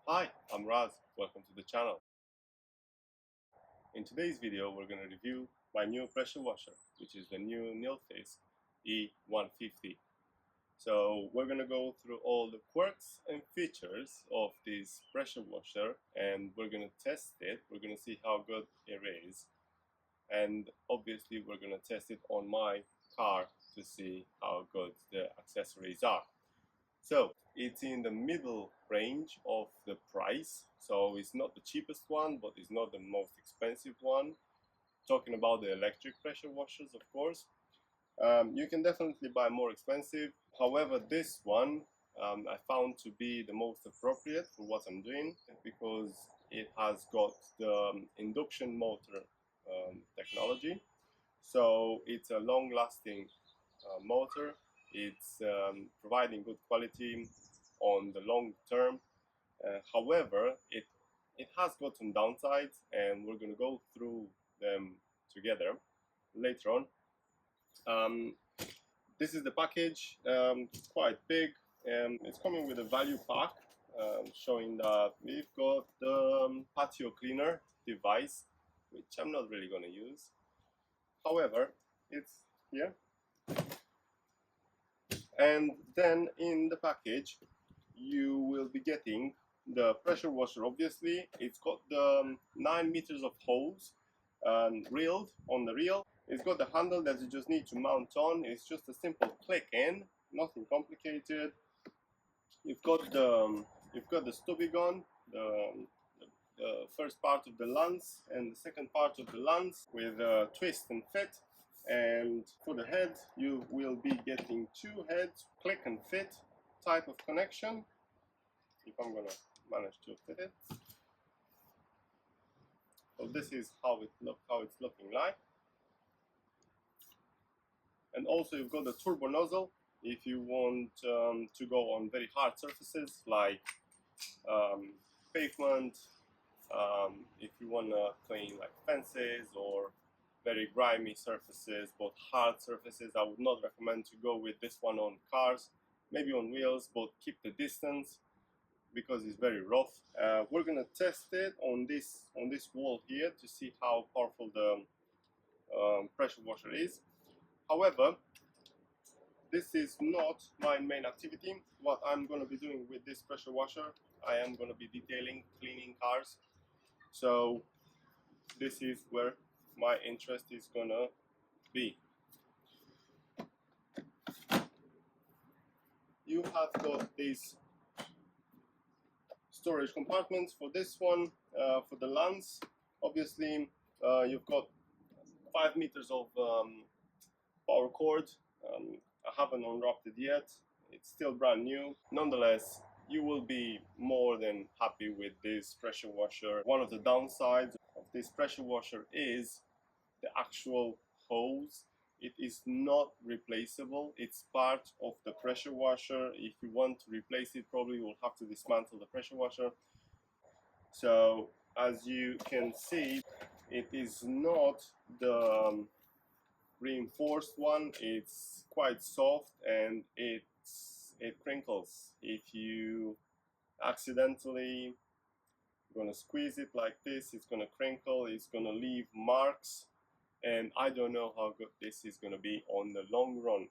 Hi, I'm Raz. Welcome to the channel. In today's video, we're going to review my new pressure washer, which is the new Nilfisk E150. So we're going to go through all the quirks and features of this pressure washer, and we're going to test it. We're going to see how good it is, and obviously we're going to test it on my car to see how good the accessories are. So it's in the middle range of the price. So it's not the cheapest one, but it's not the most expensive one. Talking about the electric pressure washers, of course. You can definitely buy more expensive. However, this one I found to be the most appropriate for what I'm doing because it has got the induction motor technology. So it's a long-lasting motor. It's providing good quality on the long term. However, it has got some downsides, and we're going to go through them together later on. This is the package. It's quite big. It's coming with a value pack showing that we've got the patio cleaner device, which I'm not really going to use. However, it's here. And then in the package you will be getting the pressure washer. Obviously it's got the 9 meters of hose reeled on the reel. It's got the handle that you just need to mount on. It's just a simple click in, nothing complicated. You've got the stubby gun, the first part of the lance and the second part of the lance with a twist and fit. And for the head, you will be getting 2 heads, click and fit type of connection. If I'm gonna manage to fit it. So this is how it's looking like. And also you've got the turbo nozzle if you want to go on very hard surfaces like pavement. If you want to clean like fences or very grimy surfaces, but hard surfaces, I would not recommend to go with this one on cars, maybe on wheels, but keep the distance because it's very rough. We're gonna test it on this wall here to see how powerful the pressure washer is. However, this is not my main activity. What I'm gonna be doing with this pressure washer, I am gonna be detailing, cleaning cars. So this is where my interest is gonna be. You have got these storage compartments for this one, for the lance. Obviously, you've got 5 meters of power cord. I haven't unwrapped it yet. It's still brand new. Nonetheless, you will be more than happy with this pressure washer. One of the downsides of this pressure washer is the actual hose. It is not replaceable. It's part of the pressure washer. If you want to replace it, probably you will have to dismantle the pressure washer. So as you can see, it is not the reinforced one. It's quite soft and it crinkles. If you accidentally gonna squeeze it like this, it's gonna crinkle, it's gonna leave marks, and I don't know how good this is gonna be on the long run.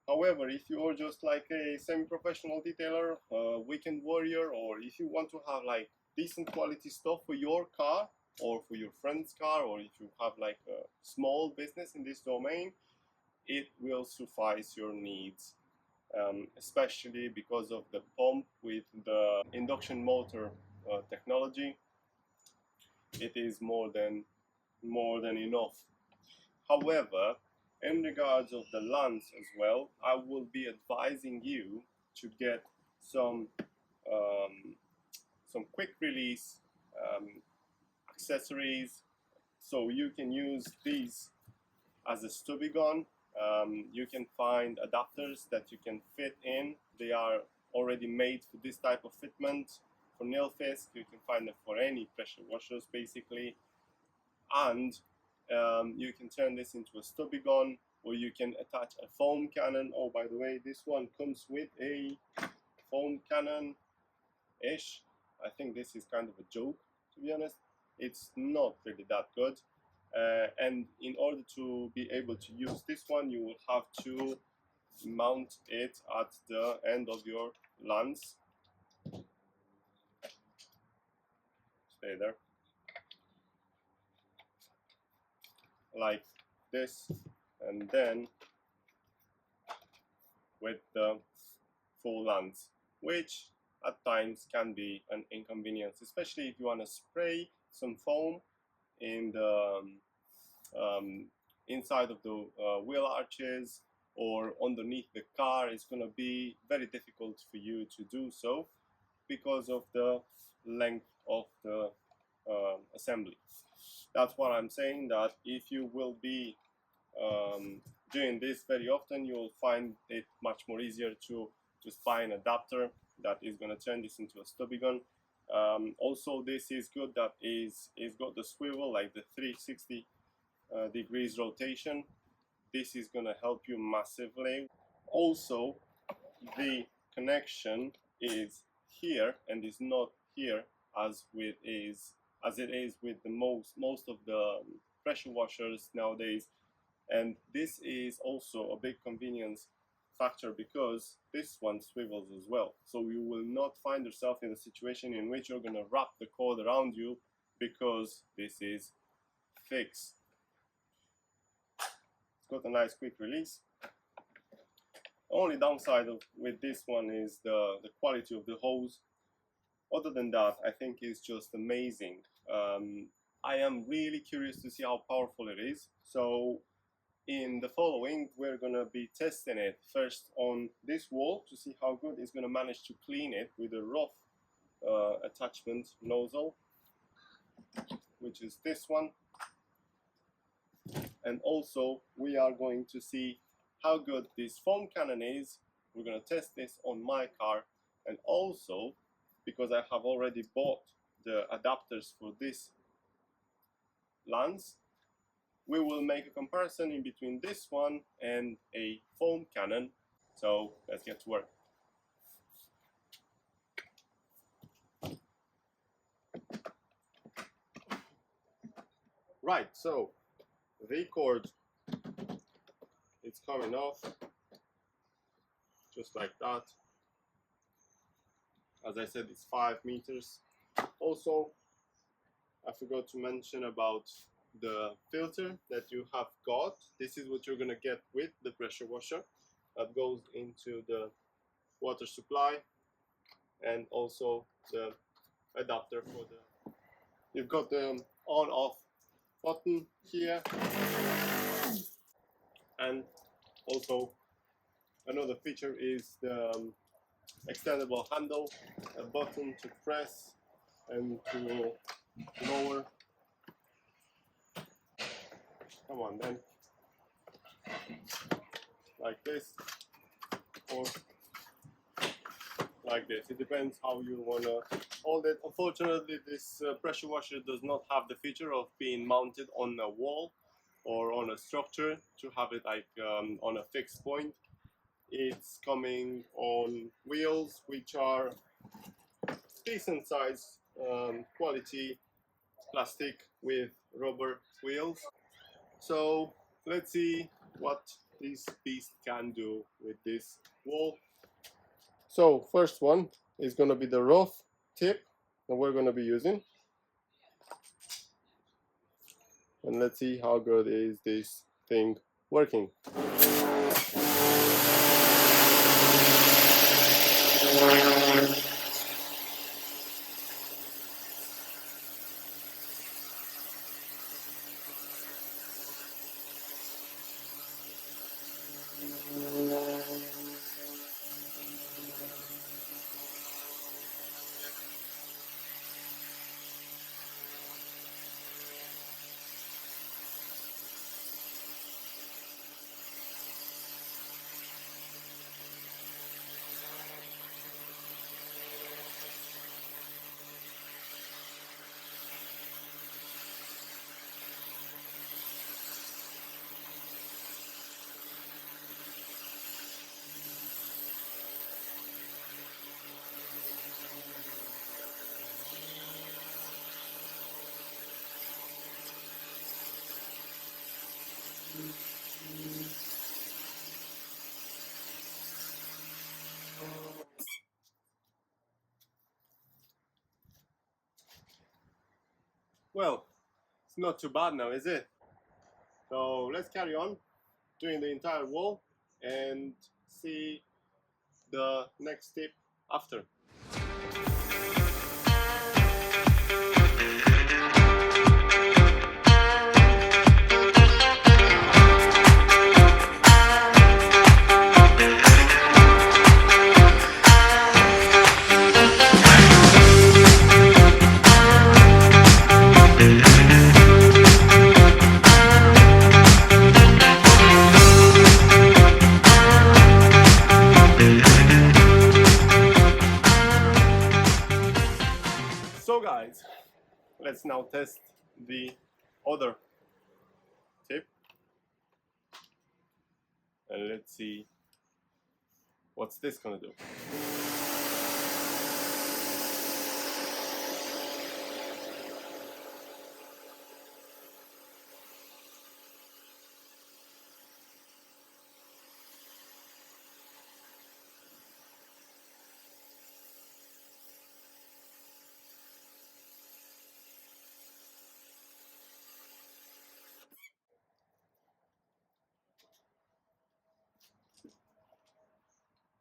However, if you are just like a semi-professional detailer, weekend warrior, or if you want to have like decent quality stuff for your car or for your friend's car, or if you have like a small business in this domain, it will suffice your needs, especially because of the pump with the induction motor technology. It is more than enough. However, in regards of the lance as well, I will be advising you to get some quick release accessories, so you can use these as a stubby gun. You can find adapters that you can fit in. They are already made for this type of fitment. For Nilfisk, you can find them for any pressure washers basically. And you can turn this into a stubby gun, or you can attach a foam cannon. Oh, by the way, this one comes with a foam cannon-ish. I think this is kind of a joke, to be honest. It's not really that good. And in order to be able to use this one, you will have to mount it at the end of your lens. Stay there. Like this, and then with the full lens, which at times can be an inconvenience, especially if you want to spray some foam in the inside of the wheel arches or underneath the car. It's going to be very difficult for you to do so because of the length of the assembly. That's what I'm saying, that if you will be doing this very often, you'll find it much more easier to just buy an adapter that is going to turn this into a stubby gun. Also, this is good that it's got the swivel, like the 360 degrees rotation. This is going to help you massively. Also, the connection is here and is not here as it is with the most of the pressure washers nowadays. And this is also a big convenience factor because this one swivels as well. So you will not find yourself in a situation in which you're going to wrap the cord around you because this is fixed. It's got a nice quick release. The only downside with this one is the quality of the hose. Other than that, I think it's just amazing. I am really curious to see how powerful it is. So in the following, we're going to be testing it first on this wall to see how good it's going to manage to clean it with a rough attachment nozzle, which is this one. And also we are going to see how good this foam cannon is. We're going to test this on my car, and also because I have already bought the adapters for this lens, we will make a comparison in between this one and a foam cannon. So let's get to work. Right, so the cord, it's coming off just like that. As I said, it's 5 meters. Also, I forgot to mention about the filter that you have got. This is what you're going to get with the pressure washer that goes into the water supply, and also the adapter for the, you've got the on off button here, and also another feature is the extendable handle, a button to press and to lower. Come on then, like this or like this. It depends how you want to hold it. Unfortunately, this pressure washer does not have the feature of being mounted on a wall or on a structure to have it like on a fixed point. It's coming on wheels which are decent size quality plastic with rubber wheels. So let's see what this beast can do with this wall. So first one is going to be the rough tip that we're going to be using, and let's see how good is this thing working. Well, it's not too bad now, is it? So let's carry on doing the entire wall and see the next step after. So guys, let's now test the other tip and let's see what's this gonna do.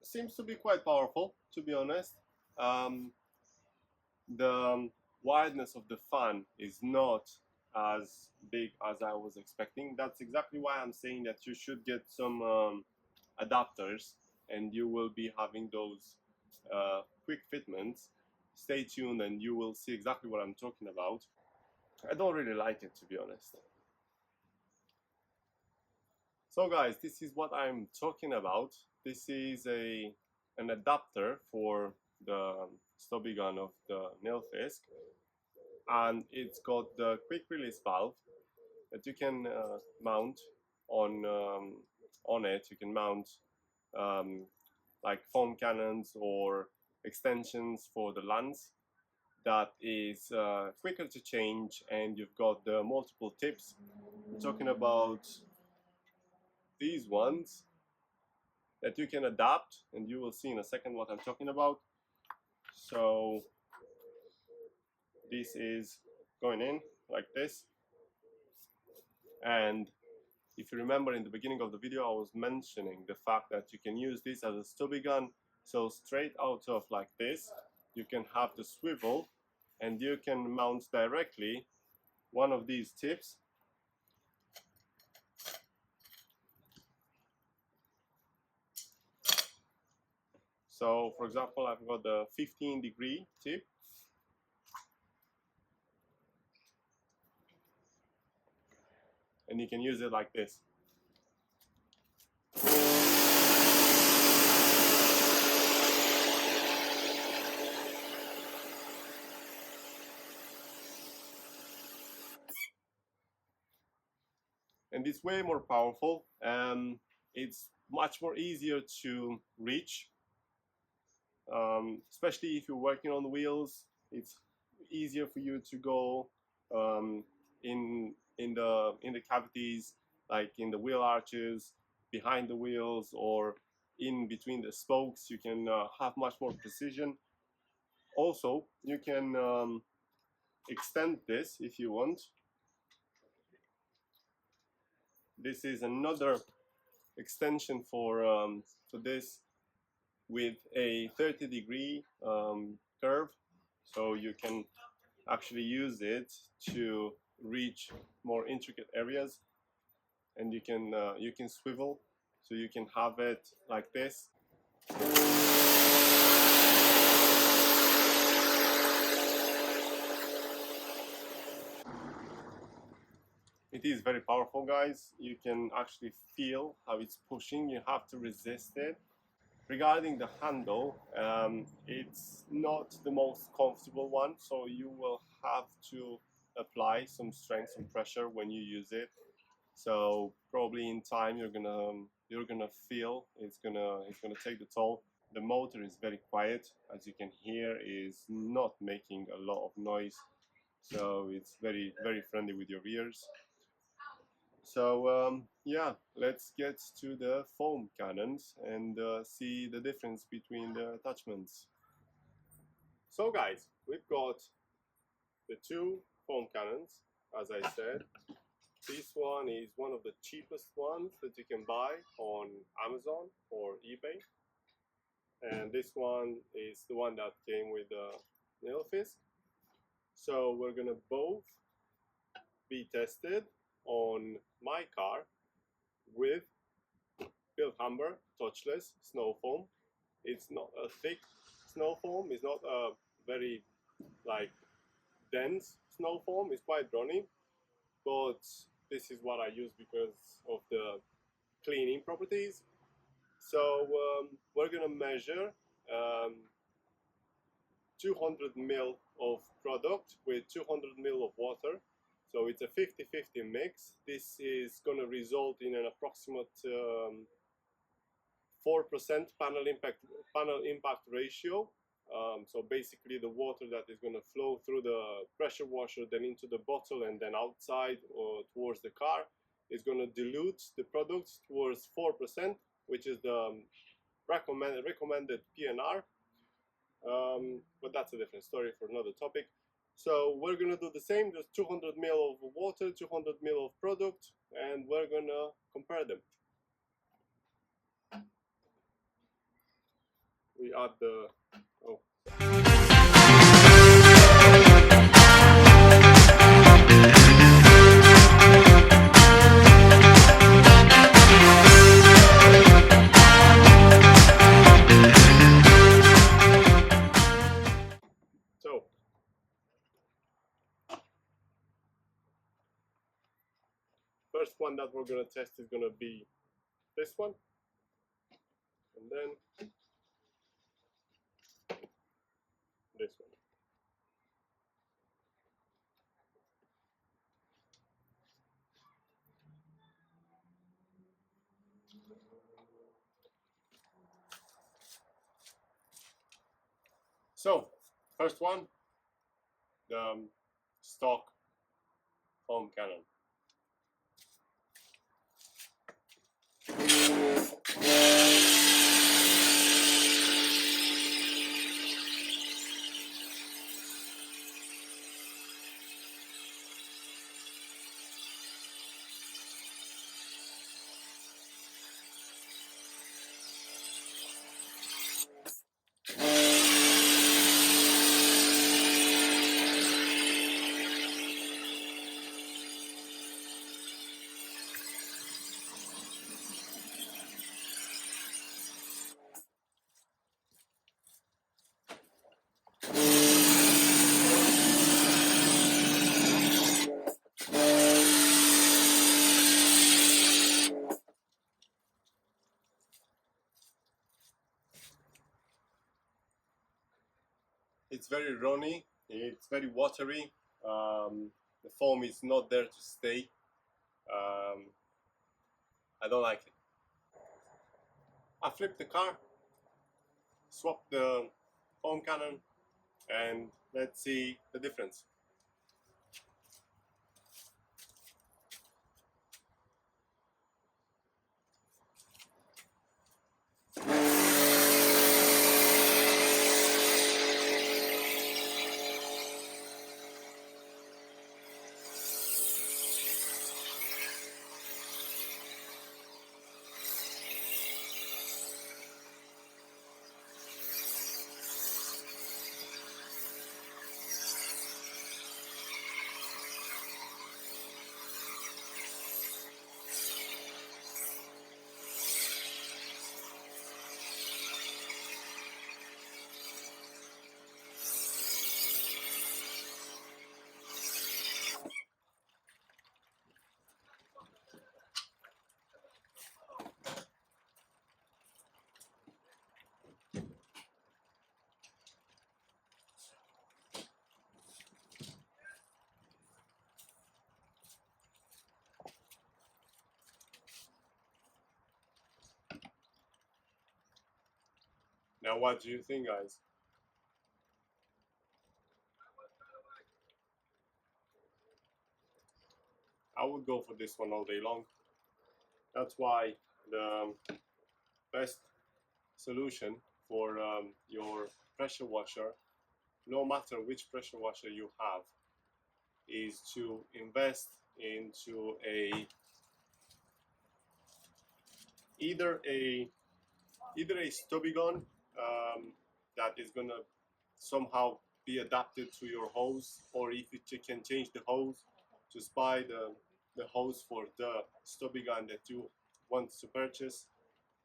Seems to be quite powerful, to be honest. Um, the wideness of the fan is not as big as I was expecting. That's exactly why I'm saying that you should get some adapters and you will be having those quick fitments. Stay tuned and you will see exactly what I'm talking about. I don't really like it, to be honest. So guys, this is what I'm talking about. This is an adapter for the stubby gun of the Nilfisk, and it's got the quick release valve that you can mount on it. You can mount like foam cannons or extensions for the lens. That is quicker to change, and you've got the multiple tips. I'm talking about these ones that you can adapt, and you will see in a second what I'm talking about. So this is going in like this, and if you remember in the beginning of the video I was mentioning the fact that you can use this as a stubby gun. So straight out of like this you can have the swivel and you can mount directly one of these tips. So for example, I've got the 15-degree tip, and you can use it like this. And it's way more powerful. It's much more easier to reach, especially if you're working on wheels. It's easier for you to go in the cavities, like in the wheel arches, behind the wheels, or in between the spokes. You can have much more precision. Also, you can extend this if you want. This is another extension for this with a 30-degree curve, so you can actually use it to reach more intricate areas, and you can swivel, so you can have it like this. It is very powerful, guys. You can actually feel how it's pushing. You have to resist it. Regarding the handle, it's not the most comfortable one, so you will have to apply some strength and pressure when you use it. So probably in time you're gonna feel it's gonna take the toll. The motor is very quiet, as you can hear, is not making a lot of noise, so it's very friendly with your ears. So yeah, let's get to the foam cannons and see the difference between the attachments. So guys, we've got the two foam cannons, as I said. This one is one of the cheapest ones that you can buy on Amazon or eBay. And this one is the one that came with the Nilfisk. So we're gonna both be tested on my car with Pilhamber touchless snow foam. It's not a thick snow foam, it's not a very like dense snow foam, it's quite runny, but this is what I use because of the cleaning properties. So we're gonna measure 200 ml of product with 200 ml of water. So it's a 50-50 mix. This is going to result in an approximate 4% panel impact ratio. So basically the water that is going to flow through the pressure washer, then into the bottle, and then outside or towards the car is going to dilute the products towards 4%, which is the recommended PNR. But that's a different story for another topic. So we're gonna do the same, just 200 ml of water, 200 ml of product, and we're gonna compare them. We add the, oh. So, first one that we're gonna test is gonna be this one, and then this one. So, first one, the stock foam cannon. It's very runny, it's very watery, the foam is not there to stay. I don't like it. I flipped the car, swapped the foam cannon, and let's see the difference. Now what do you think, guys? I would go for this one all day long. That's why the best solution for your pressure washer, no matter which pressure washer you have, is to invest into either a stubby gun that is gonna somehow be adapted to your hose, or if you can change the hose, just buy the hose for the stubby gun that you want to purchase.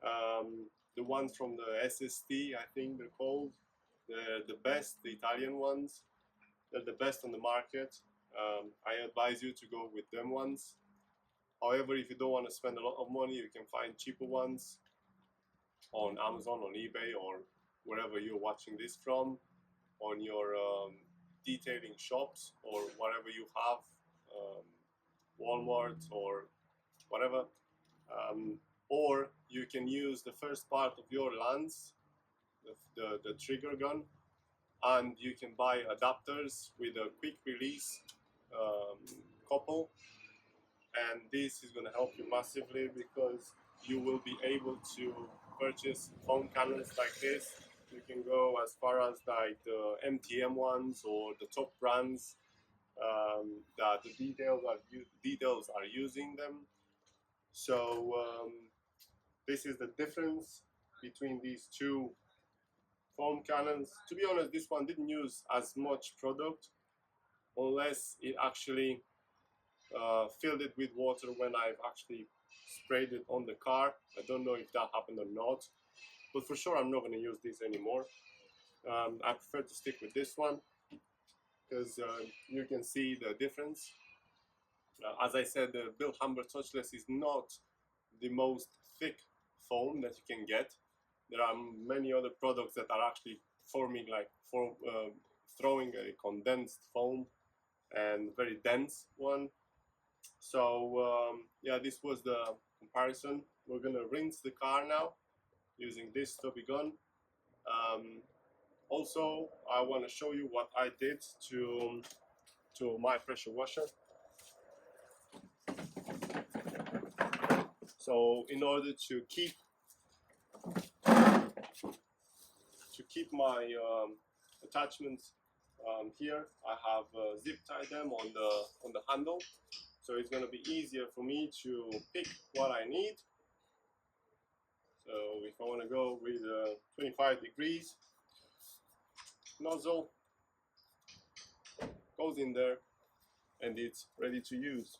The ones from the SST, I think they're called, they're the best, the Italian ones. They're the best on the market. I advise you to go with them ones. However, if you don't want to spend a lot of money, you can find cheaper ones on Amazon, on eBay, or wherever you're watching this from, on your detailing shops or whatever you have, um, Walmart or whatever. Or you can use the first part of your lance, the trigger gun, and you can buy adapters with a quick release um, couple, and this is going to help you massively because you will be able to purchase foam cannons like this. You can go as far as like the MTM ones or the top brands that the details are using them. So this is the difference between these two foam cannons. To be honest, this one didn't use as much product unless it actually filled it with water when I've actually sprayed it on the car. I don't know if that happened or not, but for sure I'm not going to use this anymore. I prefer to stick with this one because you can see the difference. As I said, the Bill Humber Touchless is not the most thick foam that you can get. There are many other products that are actually forming like throwing a condensed foam and very dense one. So yeah, this was the comparison. We're gonna rinse the car now using this stubby gun. Also, I want to show you what I did to my pressure washer. So in order to keep my attachments here, I have zip tied them on the handle, so it's going to be easier for me to pick what I need. So if I want to go with 25 degrees, nozzle goes in there and it's ready to use.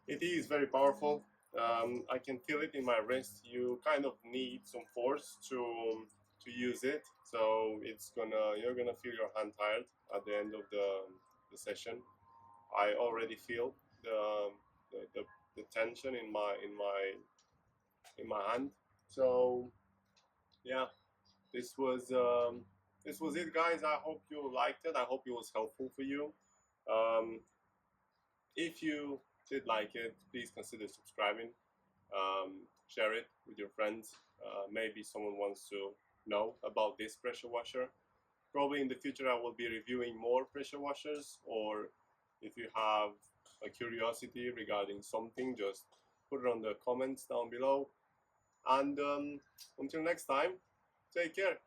It is very powerful. I can feel it in my wrist. You kind of need some force to use it, so you're gonna feel your hand tired at the end of the session. I already feel the tension in my hand. So yeah, this was it, guys. I hope you liked it. I hope it was helpful for you. Um, if you did like it, please consider subscribing. Share it with your friends. Maybe someone wants to know about this pressure washer. Probably in the future I will be reviewing more pressure washers, or if you have a curiosity regarding something, just put it on the comments down below. And until next time, take care.